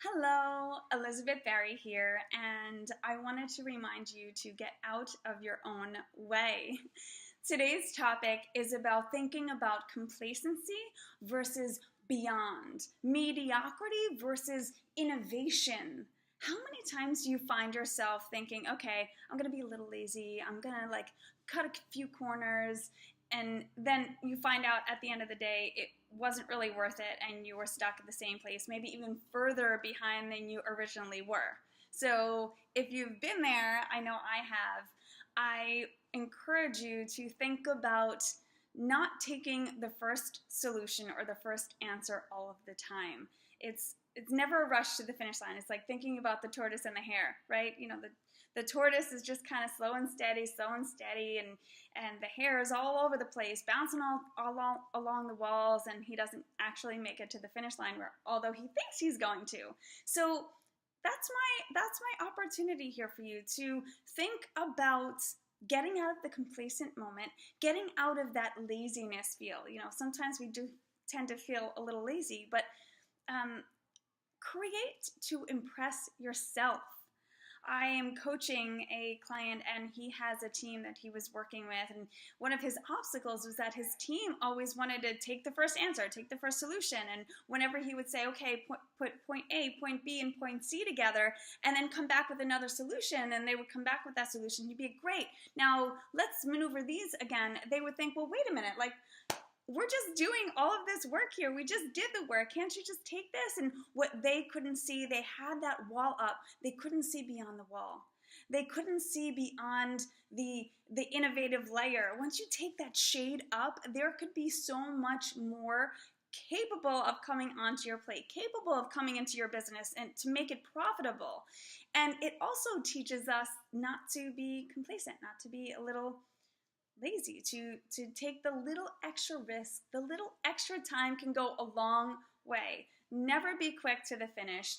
Hello, Elizabeth Barry here, and I wanted to remind you to get out of your own way. Today's topic is about thinking about complacency versus beyond, mediocrity versus innovation. How many times do you find yourself thinking, okay, I'm gonna be a little lazy, I'm gonna cut a few corners, and then you find out at the end of the day it wasn't really worth it and you were stuck at the same place, maybe even further behind than you originally were. So if you've been there, I know I have, I encourage you to think about not taking the first solution or the first answer all of the time. It's never a rush to the finish line. It's like thinking about the tortoise and the hare, right? The tortoise is just kind of slow and steady, and the hare is all over the place, bouncing all along the walls, and he doesn't actually make it to the finish line, although he thinks he's going to. So that's my opportunity here for you to think about getting out of the complacent moment, getting out of that laziness feel. Sometimes we do tend to feel a little lazy, but create to impress yourself. I am coaching a client and he has a team that he was working with, and one of his obstacles was that his team always wanted to take the first answer, take the first solution, and whenever he would say, okay, put point A, point B, and point C together, and then come back with another solution, and they would come back with that solution, he'd be great, now let's maneuver these again. They would think, well, wait a minute, we're just doing all of this work here. We just did the work. Can't you just take this? And what they couldn't see, they had that wall up. They couldn't see beyond the wall. They couldn't see beyond the innovative layer. Once you take that shade up, there could be so much more capable of coming onto your plate, capable of coming into your business and to make it profitable. And it also teaches us not to be complacent, not to be a little lazy, to take the little extra risk. The little extra time can go a long way. Never be quick to the finish.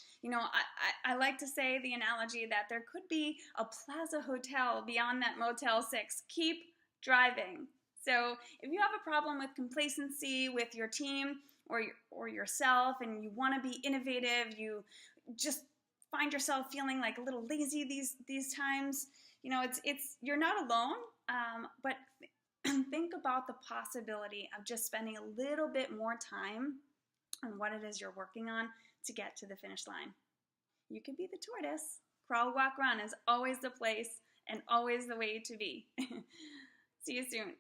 I like to say the analogy that there could be a Plaza Hotel beyond that Motel 6. Keep driving. So if you have a problem with complacency with your team or yourself, and you want to be innovative, you just find yourself feeling like a little lazy these times, you're not alone. But think about the possibility of just spending a little bit more time on what it is you're working on to get to the finish line. You can be the tortoise. Crawl, walk, run is always the place and always the way to be. See you soon.